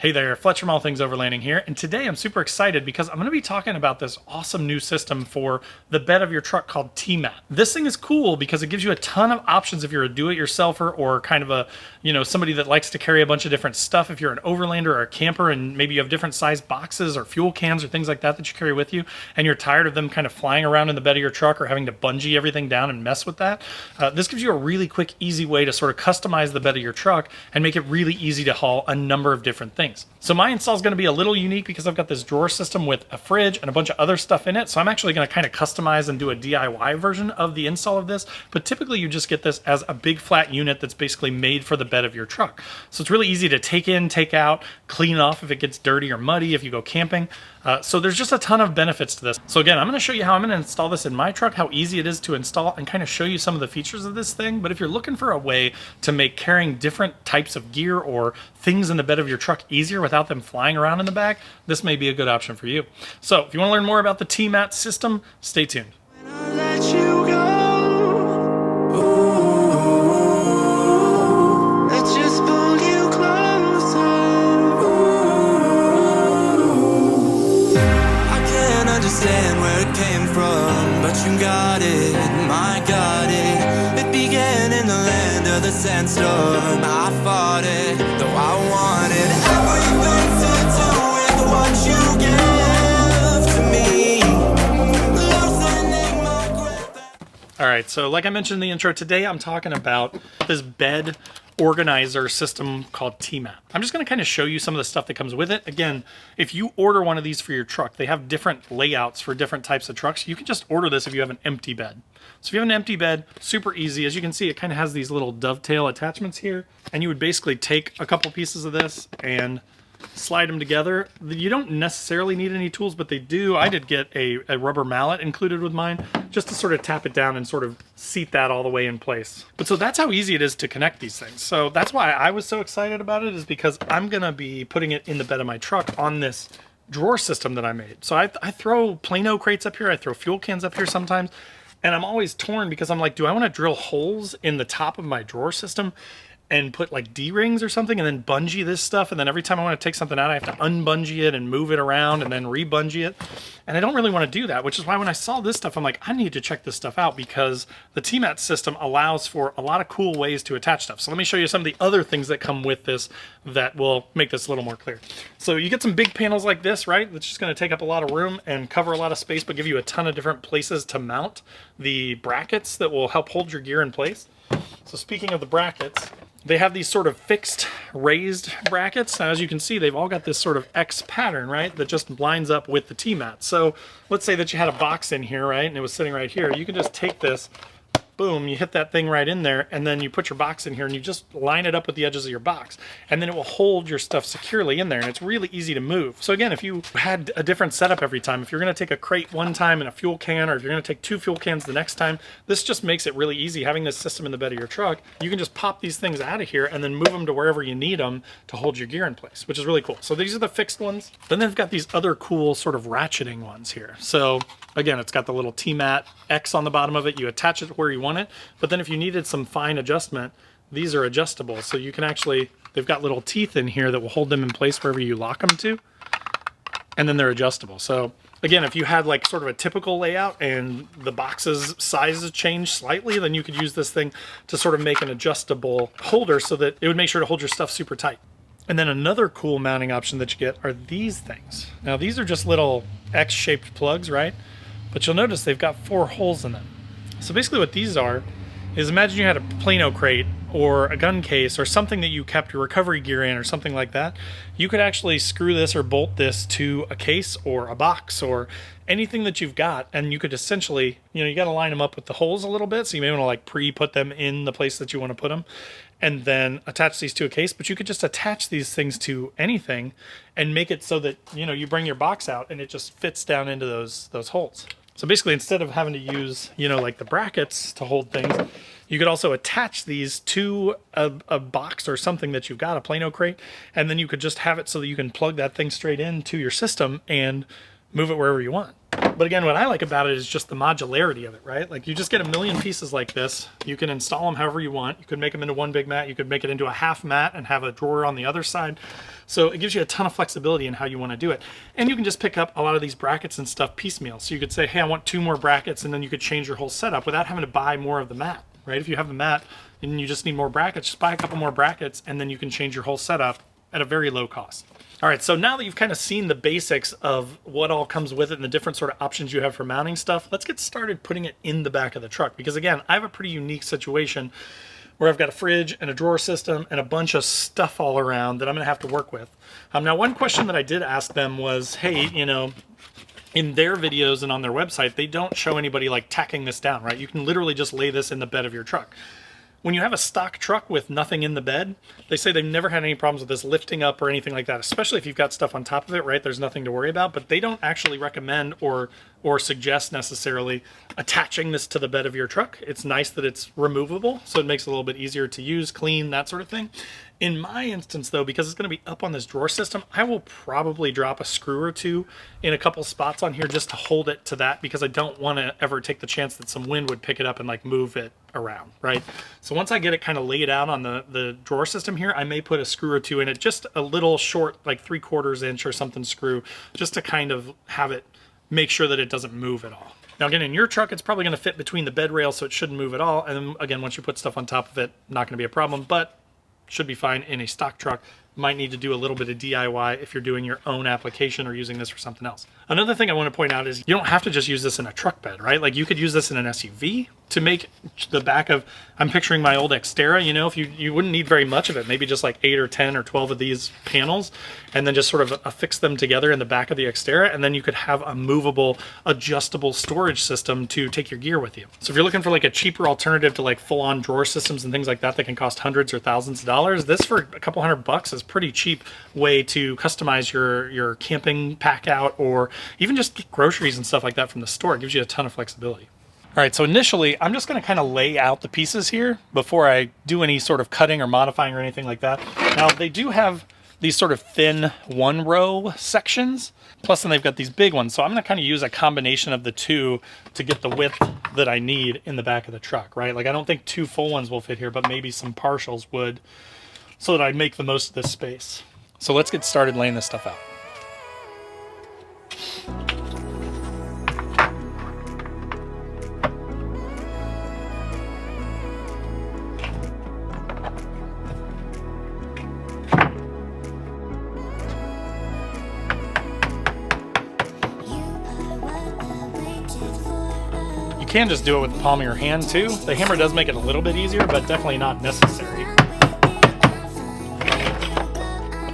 Hey there, Fletcher from All Things Overlanding here, and today I'm super excited because I'm going to be talking about this awesome new system for the bed of your truck called TMAT. This thing is cool because it gives you a ton of options if you're a do-it-yourselfer or kind of a, somebody that likes to carry a bunch of different stuff. If you're an overlander or a camper and maybe you have different size boxes or fuel cans or things like that you carry with you, and you're tired of them kind of flying around in the bed of your truck or having to bungee everything down and mess with that, this gives you a really quick, easy way to sort of customize the bed of your truck and make it really easy to haul a number of different things. So my install is going to be a little unique because I've got this drawer system with a fridge and a bunch of other stuff in it. So I'm actually going to kind of customize and do a DIY version of the install of this. But typically you just get this as a big flat unit that's basically made for the bed of your truck. So it's really easy to take in, take out, clean off if it gets dirty or muddy if you go camping. So there's just a ton of benefits to this. So again, I'm going to show you how I'm going to install this in my truck, how easy it is to install, and kind of show you some of the features of this thing. But if you're looking for a way to make carrying different types of gear or things in the bed of your truck easier without them flying around in the back, this may be a good option for you. So if you want to learn more about the TMAT system, stay tuned. Where it came from, but you got it, my got it. It began in the land of the sandstorm. I fought it, though I wanted everything to do with what you give to me. Loosening my grip. All right, so like I mentioned in the intro, today I'm talking about this bed organizer system called TMAT. I'm just going to kind of show you some of the stuff that comes with it. Again, if you order one of these for your truck, they have different layouts for different types of trucks. You can just order this if you have an empty bed. So if you have an empty bed, super easy. As you can see, it kind of has these little dovetail attachments here, and you would basically take a couple pieces of this and slide them together. You don't necessarily need any tools, but they do. I did get a rubber mallet included with mine just to sort of tap it down and sort of seat that all the way in place. But so that's how easy it is to connect these things. So that's why I was so excited about it, is because I'm gonna be putting it in the bed of my truck on this drawer system that I made. So I throw Plano crates up here, I throw fuel cans up here sometimes, and I'm always torn because I'm like, do I want to drill holes in the top of my drawer system and put like D-rings or something and then bungee this stuff, and then every time I want to take something out I have to unbungee it and move it around and then re-bungee it, and I don't really want to do that, which is why when I saw this stuff I'm like, I need to check this stuff out because the TMAT system allows for a lot of cool ways to attach stuff. So let me show you some of the other things that come with this that will make this a little more clear. So you get some big panels like this, right? That's just going to take up a lot of room and cover a lot of space, but give you a ton of different places to mount the brackets that will help hold your gear in place. So speaking of the brackets, they have these sort of fixed raised brackets. Now, as you can see, they've all got this sort of X pattern, right, that just lines up with the TMAT. So let's say that you had a box in here, right, and it was sitting right here. You can just take this, boom, you hit that thing right in there, and then you put your box in here and you just line it up with the edges of your box, and then it will hold your stuff securely in there, and it's really easy to move. So again, if you had a different setup every time, if you're going to take a crate one time and a fuel can, or if you're going to take 2 fuel cans the next time, this just makes it really easy. Having this system in the bed of your truck, you can just pop these things out of here and then move them to wherever you need them to hold your gear in place, which is really cool. So these are the fixed ones. Then they've got these other cool sort of ratcheting ones here. So again, it's got the little TMAT X on the bottom of it. You attach it where you want it. But then if you needed some fine adjustment, these are adjustable. So you can actually, they've got little teeth in here that will hold them in place wherever you lock them to. And then they're adjustable. So again, if you had like sort of a typical layout and the box's sizes change slightly, then you could use this thing to sort of make an adjustable holder so that it would make sure to hold your stuff super tight. And then another cool mounting option that you get are these things. Now these are just little X-shaped plugs, right? But you'll notice they've got 4 holes in them. So basically what these are is, imagine you had a Plano crate or a gun case or something that you kept your recovery gear in or something like that. You could actually screw this or bolt this to a case or a box or anything that you've got, and you could essentially, you got to line them up with the holes a little bit, so you may want to like pre-put them in the place that you want to put them, and then attach these to a case. But you could just attach these things to anything and make it so that you bring your box out and it just fits down into those holes. So basically, instead of having to use, like the brackets to hold things, you could also attach these to a box or something that you've got, a Plano crate, and then you could just have it so that you can plug that thing straight into your system and move it wherever you want. But again, what I like about it is just the modularity of it, right? Like you just get a million pieces like this. You can install them however you want. You could make them into one big mat. You could make it into a half mat and have a drawer on the other side. So it gives you a ton of flexibility in how you want to do it. And you can just pick up a lot of these brackets and stuff piecemeal. So you could say, hey, I want 2 more brackets, and then you could change your whole setup without having to buy more of the mat, right? If you have the mat and you just need more brackets, just buy a couple more brackets, and then you can change your whole setup at a very low cost. All right, so now that you've kind of seen the basics of what all comes with it and the different sort of options you have for mounting stuff, let's get started putting it in the back of the truck. Because again, I have a pretty unique situation where I've got a fridge and a drawer system and a bunch of stuff all around that I'm gonna have to work with. Now, one question that I did ask them was, hey, you know, in their videos and on their website, they don't show anybody like tacking this down, right? You can literally just lay this in the bed of your truck. When you have a stock truck with nothing in the bed, they say they've never had any problems with this lifting up or anything like that, especially if you've got stuff on top of it, right? There's nothing to worry about, but they don't actually recommend or suggest necessarily attaching this to the bed of your truck. It's nice that it's removable, so it makes it a little bit easier to use, clean, that sort of thing. In my instance, though, because it's going to be up on this drawer system, I will probably drop a screw or two in a couple spots on here just to hold it to that, because I don't want to ever take the chance that some wind would pick it up and like move it around, right? So once I get it kind of laid out on the drawer system here, I may put a screw or two in it, just a little short, like 3/4 inch or something screw, just to kind of have it make sure that it doesn't move at all. Now again, in your truck, it's probably going to fit between the bed rails, so it shouldn't move at all. And then again, once you put stuff on top of it, not going to be a problem, but should be fine in a stock truck. Might need to do a little bit of DIY if you're doing your own application or using this for something else. Another thing I want to point out is you don't have to just use this in a truck bed, right? Like you could use this in an SUV to make the back of, I'm picturing my old Xterra, you know, if you wouldn't need very much of it, maybe just like 8 or 10 or 12 of these panels, and then just sort of affix them together in the back of the Xterra, and then you could have a movable, adjustable storage system to take your gear with you. So if you're looking for like a cheaper alternative to like full-on drawer systems and things like that that can cost hundreds or thousands of dollars, this for a couple $100 is pretty cheap way to customize your camping pack out, or even just get groceries and stuff like that from the store. It gives you a ton of flexibility. All right, so initially, I'm just going to kind of lay out the pieces here before I do any sort of cutting or modifying or anything like that. Now, they do have these sort of thin 1-row sections, plus then they've got these big ones. So I'm going to kind of use a combination of the two to get the width that I need in the back of the truck, right? Like I don't think 2 full ones will fit here, but maybe some partials would, so that I make the most of this space. So let's get started laying this stuff out. You can just do it with the palm of your hand too. The hammer does make it a little bit easier, but definitely not necessary.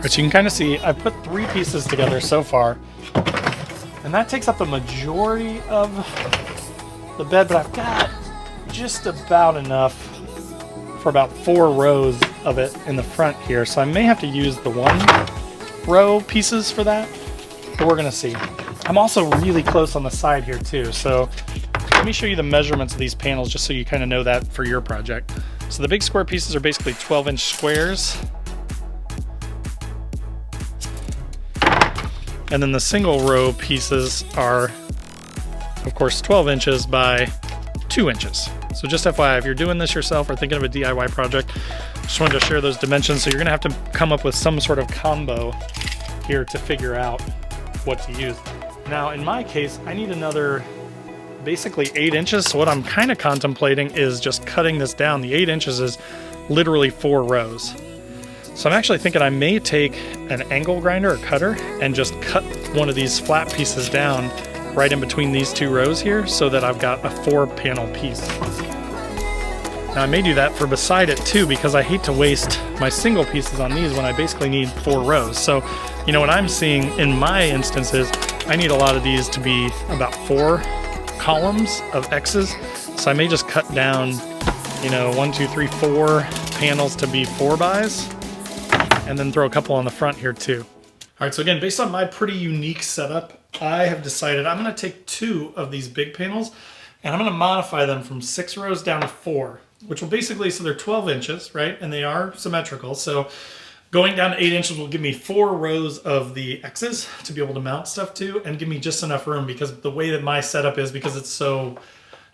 But you can kind of see I put 3 pieces together so far, and that takes up the majority of the bed, but I've got just about enough for about 4 rows of it in the front here, so I may have to use the 1-row pieces for that, but we're gonna see. I'm also really close on the side here too, so let me show you the measurements of these panels just so you kind of know that for your project. So the big square pieces are basically 12-inch squares. And then the single row pieces are, of course, 12 inches by 2 inches. So just FYI, if you're doing this yourself or thinking of a DIY project, just wanted to share those dimensions. So you're gonna have to come up with some sort of combo here to figure out what to use. Now, in my case, I need another basically 8 inches. So what I'm kind of contemplating is just cutting this down. The 8 inches is literally 4 rows. So I'm actually thinking I may take an angle grinder or cutter and just cut one of these flat pieces down right in between these 2 rows here so that I've got a 4-panel piece. Now I may do that for beside it too, because I hate to waste my single pieces on these when I basically need 4 rows. So, you know, what I'm seeing in my instances, I need a lot of these to be about 4 columns of X's. So I may just cut down, you know, 1, 2, 3, 4 panels to be 4-bys. And then throw a couple on the front here too. All right, so again, based on my pretty unique setup, I have decided I'm gonna take 2 of these big panels and I'm gonna modify them from 6 rows down to 4, which will basically, so they're 12 inches, right? And they are symmetrical. So Going down to 8 inches will give me 4 rows of the X's to be able to mount stuff to and give me just enough room, because the way that my setup is, because it's so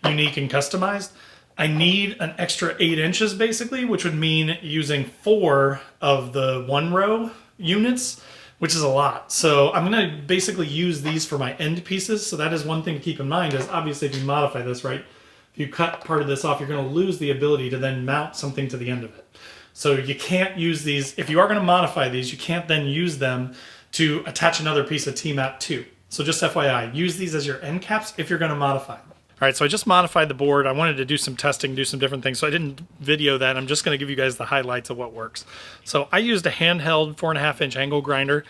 unique and customized, I need an extra 8 inches basically, which would mean using 4 of the 1 row units, which is a lot. So I'm going to basically use these for my end pieces. So that is one thing to keep in mind, is obviously if you modify this, right, if you cut part of this off, you're going to lose the ability to then mount something to the end of it. So you can't use these, if you are going to modify these, you can't then use them to attach another piece of TMAT to. So just FYI, use these as your end caps if you're going to modify them. All right, so I just modified the board. I wanted to do some testing, do some different things, so I didn't video that. I'm just going to give you guys the highlights of what works. So I used a handheld 4.5-inch angle grinder.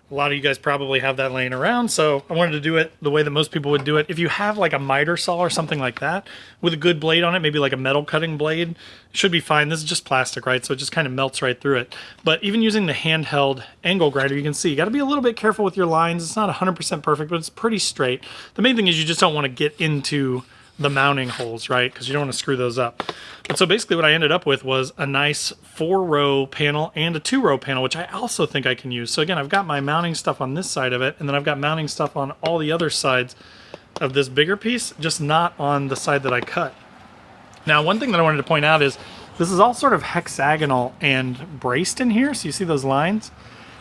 A lot of you guys probably have that laying around, so I wanted to do it the way that most people would do it. If you have like a miter saw or something like that with a good blade on it, maybe like a metal cutting blade, it should be fine. This is just plastic, right? So it just kind of melts right through it. But even using the handheld angle grinder, you can see you got to be a little bit careful with your lines. It's not 100% perfect, but it's pretty straight. The main thing is you just don't want to get into the mounting holes, right? Because you don't want to screw those up. But so basically what I ended up with was a nice 4-row panel and a 2-row panel, which I also think I can use. So again, I've got my mounting stuff on this side of it, and then I've got mounting stuff on all the other sides of this bigger piece, just not on the side that I cut. Now, one thing that I wanted to point out is this is all sort of hexagonal and braced in here. So you see those lines?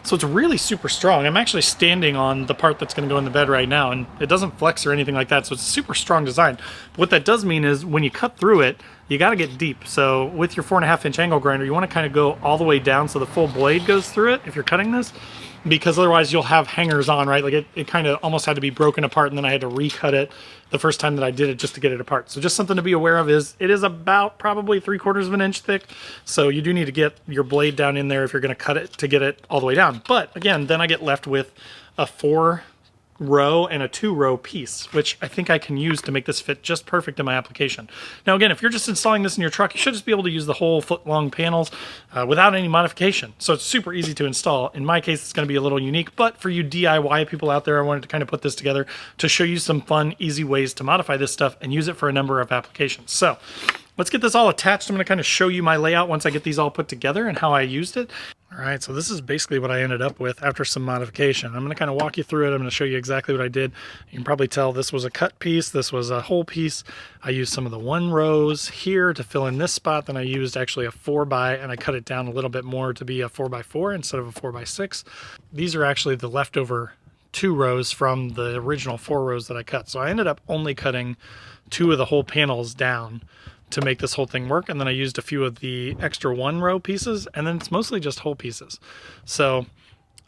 So it's really super strong. I'm actually standing on the part that's going to go in the bed right now, and it doesn't flex or anything like that, so it's a super strong design. But what that does mean is when you cut through it, you got to get deep. So with your 4.5-inch angle grinder, you want to kind of go all the way down so the full blade goes through it if you're cutting this, because otherwise you'll have hangers on, right? Like it kind of almost had to be broken apart, and then I had to recut it the first time that I did it just to get it apart. So just something to be aware of is it is about probably 3/4 of an inch thick. So you do need to get your blade down in there if you're going to cut it to get it all the way down. But again, then I get left with a 4-row and a 2-row piece, which I think I can use to make this fit just perfect in my application. Now again, if you're just installing this in your truck, you should just be able to use the whole foot-long panels without any modification. So it's super easy to install. In my case, it's going to be a little unique, but for you DIY people out there, I wanted to kind of put this together to show you some fun, easy ways to modify this stuff and use it for a number of applications. So let's get this all attached. I'm going to kind of show you my layout once I get these all put together and how I used it. All right, so this is basically what I ended up with after some modification. I'm going to kind of walk you through it. I'm going to show you exactly what I did. You can probably tell this was a cut piece. This was a whole piece. I used some of the 1 rows here to fill in this spot. Then I used actually a 4x, and I cut it down a little bit more to be a 4x4 instead of a 4x6. These are actually the leftover 2 rows from the original 4 rows that I cut. So I ended up only cutting 2 of the whole panels down to make this whole thing work, and then I used a few of the extra 1-row pieces, and then it's mostly just whole pieces. So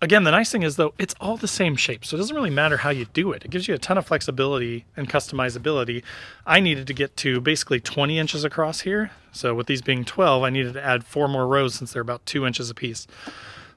again, the nice thing is though, it's all the same shape, so it doesn't really matter how you do it. It gives you a ton of flexibility and customizability. I needed to get to basically 20 inches across here, so with these being 12, I needed to add 4 more rows since they're about 2 inches a piece.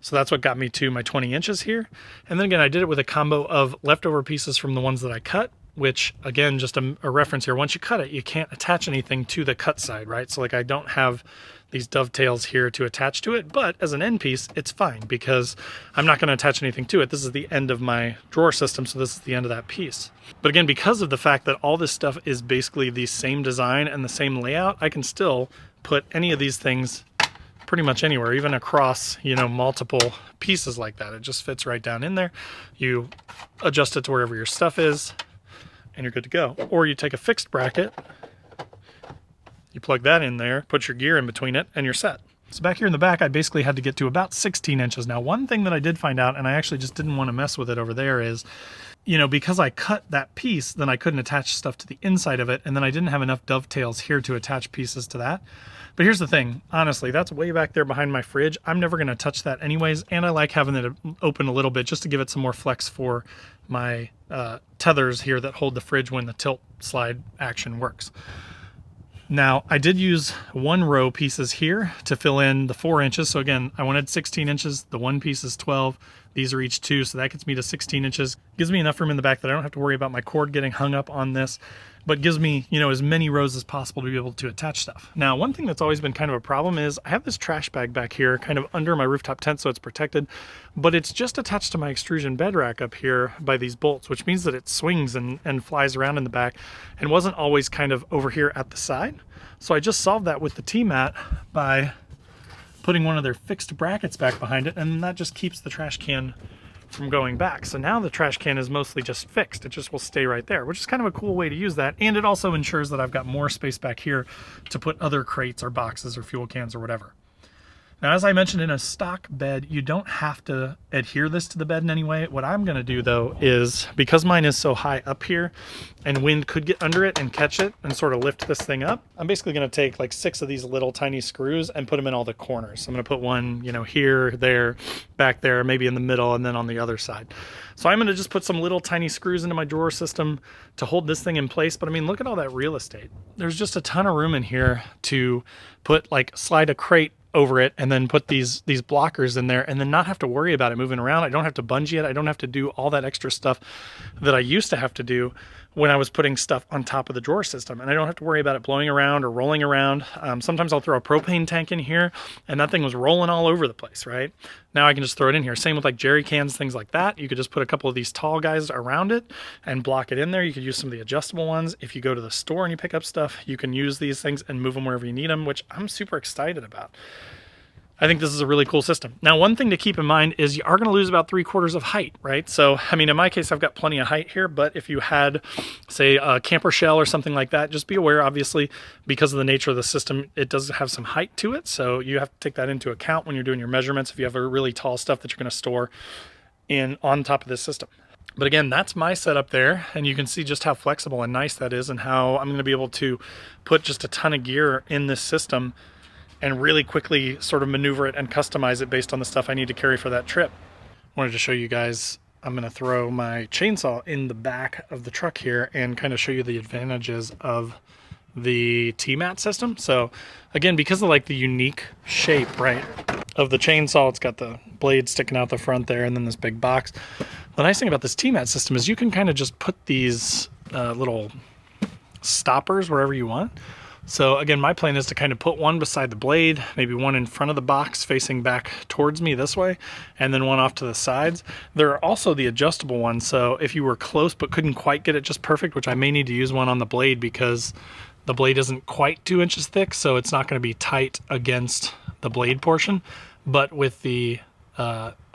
So that's what got me to my 20 inches here. And then again, I did it with a combo of leftover pieces from the ones that I cut, which again, just a reference here, once you cut it, you can't attach anything to the cut side, right? So like I don't have these dovetails here to attach to it, but as an end piece, it's fine because I'm not going to attach anything to it. This is the end of my drawer system, so this is the end of that piece. But again, because of the fact that all this stuff is basically the same design and the same layout, I can still put any of these things pretty much anywhere, even across, you know, multiple pieces like that. It just fits right down in there. You adjust it to wherever your stuff is, and you're good to go. Or you take a fixed bracket, you plug that in there, put your gear in between it, and you're set. So back here in the back, I basically had to get to about 16 inches. Now, one thing that I did find out, and I actually just didn't want to mess with it over there, is, you know, because I cut that piece, then I couldn't attach stuff to the inside of it, and then I didn't have enough dovetails here to attach pieces to that. But here's the thing, honestly, that's way back there behind my fridge. I'm never going to touch that anyways, and I like having it open a little bit just to give it some more flex for my tethers here that hold the fridge when the tilt slide action works. Now, I did use 1-row pieces here to fill in the 4 inches. So again, I wanted 16 inches. The one piece is 12. These are each 2, so that gets me to 16 inches. Gives me enough room in the back that I don't have to worry about my cord getting hung up on this, but gives me, you know, as many rows as possible to be able to attach stuff. Now, one thing that's always been kind of a problem is I have this trash bag back here kind of under my rooftop tent so it's protected, but it's just attached to my extrusion bed rack up here by these bolts, which means that it swings and flies around in the back and wasn't always kind of over here at the side. So I just solved that with the TMAT by putting one of their fixed brackets back behind it, and that just keeps the trash can from going back. So now the trash can is mostly just fixed. It just will stay right there, which is kind of a cool way to use that. And it also ensures that I've got more space back here to put other crates or boxes or fuel cans or whatever. Now, as I mentioned, in a stock bed, you don't have to adhere this to the bed in any way. What I'm gonna do though is, because mine is so high up here and wind could get under it and catch it and sort of lift this thing up, I'm basically gonna take like 6 of these little tiny screws and put them in all the corners. I'm gonna put one, you know, here, there, back there, maybe in the middle, and then on the other side. So I'm gonna just put some little tiny screws into my drawer system to hold this thing in place. But I mean, look at all that real estate. There's just a ton of room in here to put, like, slide a crate over it and then put these blockers in there and then not have to worry about it moving around. I don't have to bungee it. I don't have to do all that extra stuff that I used to have to do when I was putting stuff on top of the drawer system. And I don't have to worry about it blowing around or rolling around. Sometimes I'll throw a propane tank in here and that thing was rolling all over the place, right? Now I can just throw it in here. Same with like jerry cans, things like that. You could just put a couple of these tall guys around it and block it in there. You could use some of the adjustable ones. If you go to the store and you pick up stuff, you can use these things and move them wherever you need them, which I'm super excited about. I think this is a really cool system. Now, one thing to keep in mind is you are going to lose about 3/4 of height, right? So, I mean, in my case, I've got plenty of height here, but if you had, say, a camper shell or something like that, just be aware, obviously, because of the nature of the system, it does have some height to it. So you have to take that into account when you're doing your measurements if you have a really tall stuff that you're going to store in on top of this system. But again, that's my setup there, and you can see just how flexible and nice that is and how I'm going to be able to put just a ton of gear in this system and really quickly sort of maneuver it and customize it based on the stuff I need to carry for that trip. I wanted to show you guys, I'm gonna throw my chainsaw in the back of the truck here and kind of show you the advantages of the TMAT system. So again, because of like the unique shape, right, of the chainsaw, it's got the blade sticking out the front there and then this big box. The nice thing about this TMAT system is you can kind of just put these little stoppers wherever you want. So again, my plan is to kind of put one beside the blade, maybe one in front of the box facing back towards me this way, and then one off to the sides. There are also the adjustable ones, so if you were close but couldn't quite get it just perfect, which I may need to use one on the blade because the blade isn't quite 2 inches thick, so it's not going to be tight against the blade portion, but with the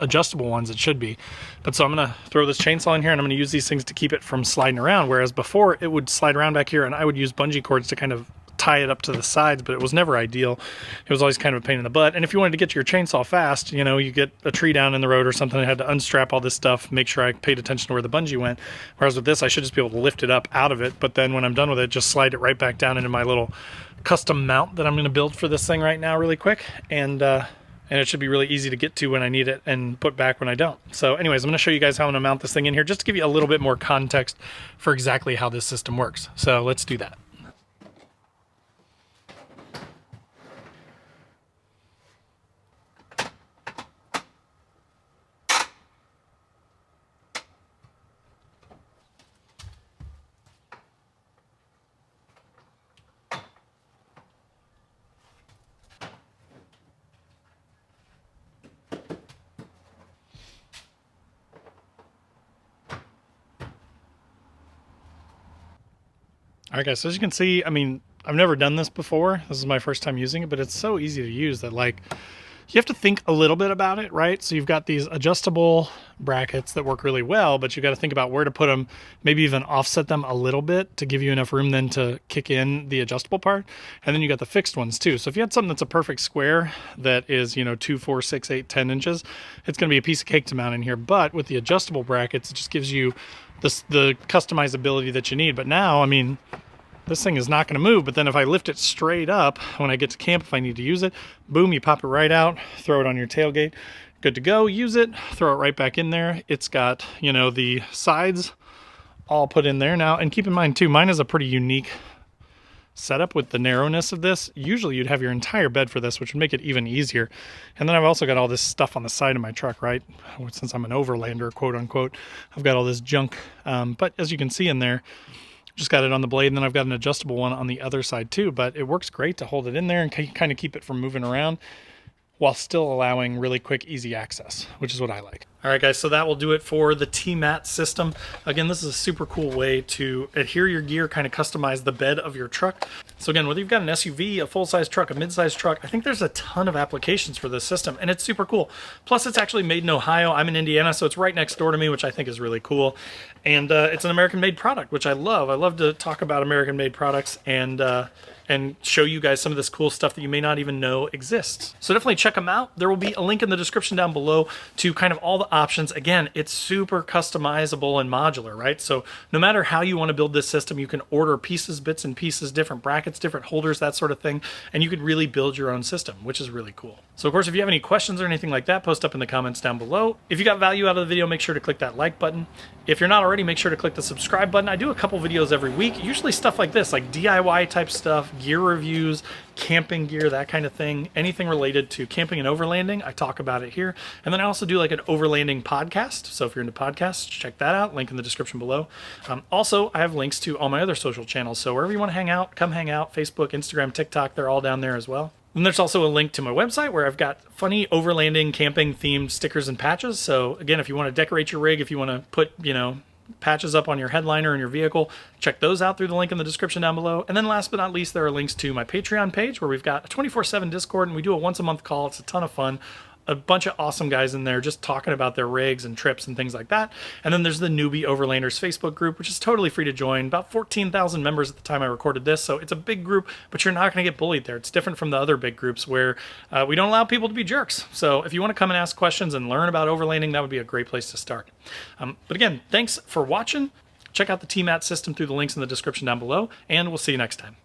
adjustable ones it should be. But so I'm going to throw this chainsaw in here and I'm going to use these things to keep it from sliding around, whereas before it would slide around back here and I would use bungee cords to kind of tie it up to the sides, but it was never ideal. It was always kind of a pain in the butt. And if you wanted to get to your chainsaw fast, you know, you get a tree down in the road or something, I had to unstrap all this stuff, make sure I paid attention to where the bungee went. Whereas with this, I should just be able to lift it up out of it, but then when I'm done with it, just slide it right back down into my little custom mount that I'm going to build for this thing right now really quick. And it should be really easy to get to when I need it and put back when I don't. So anyways, I'm going to show you guys how I'm going to mount this thing in here just to give you a little bit more context for exactly how this system works. So let's do that. All right, guys, so as you can see, I mean, I've never done this before. This is my first time using it, but it's so easy to use that, like, you have to think a little bit about it, right? So you've got these adjustable brackets that work really well, but you've got to think about where to put them, maybe even offset them a little bit to give you enough room then to kick in the adjustable part. And then you got the fixed ones too. So if you had something that's a perfect square that is, you know, 2, 4, 6, 8, 10 inches, it's going to be a piece of cake to mount in here. But with the adjustable brackets, it just gives you the customizability that you need. But now, I mean, this thing is not going to move, but then if I lift it straight up when I get to camp, if I need to use it, boom, you pop it right out, throw it on your tailgate, good to go, use it, throw it right back in there. It's got, you know, the sides all put in there now. And keep in mind too, mine is a pretty unique setup with the narrowness of this. Usually you'd have your entire bed for this, which would make it even easier. And then I've also got all this stuff on the side of my truck, right? Since I'm an overlander, quote unquote, I've got all this junk. But as you can see in there, just got it on the blade, and then I've got an adjustable one on the other side too, but it works great to hold it in there and kind of keep it from moving around while still allowing really quick, easy access, which is what I like. All right, guys, so that will do it for the TMAT system. Again, this is a super cool way to adhere your gear, kind of customize the bed of your truck. So again, whether you've got an SUV, a full-size truck, a mid-size truck, I think there's a ton of applications for this system, and it's super cool. Plus, it's actually made in Ohio. I'm in Indiana, so it's right next door to me, which I think is really cool. And it's an American-made product, which I love. I love to talk about American-made products and show you guys some of this cool stuff that you may not even know exists. So definitely check them out. There will be a link in the description down below to kind of all the options. Again, it's super customizable and modular, right? So no matter how you want to build this system, you can order pieces, bits and pieces, different brackets, different holders, that sort of thing, and you can really build your own system, which is really cool. So of course, if you have any questions or anything like that, post up in the comments down below. If you got value out of the video, make sure to click that like button. If you're not already, make sure to click the subscribe button. I do a couple videos every week, usually stuff like this, like DIY type stuff, gear reviews, camping gear, that kind of thing. Anything related to camping and overlanding, I talk about it here. And then I also do like an overlanding podcast. So if you're into podcasts, check that out. Link in the description below. Also, I have links to all my other social channels. So wherever you want to hang out, come hang out. Facebook, Instagram, TikTok, they're all down there as well. And there's also a link to my website where I've got funny overlanding, camping themed stickers and patches. So again, if you want to decorate your rig, if you want to put, patches up on your headliner in your vehicle, check those out through the link in the description down below. And then last but not least, there are links to my Patreon page where we've got a 24/7 Discord and we do a once a month call. It's a ton of fun. A bunch of awesome guys in there just talking about their rigs and trips and things like that. And then there's the Newbie Overlanders Facebook group, which is totally free to join. About 14,000 members at the time I recorded this, so it's a big group, but you're not going to get bullied there. It's different from the other big groups where we don't allow people to be jerks. So if you want to come and ask questions and learn about overlanding, that would be a great place to start. But again, thanks for watching. Check out the TMAT system through the links in the description down below, and we'll see you next time.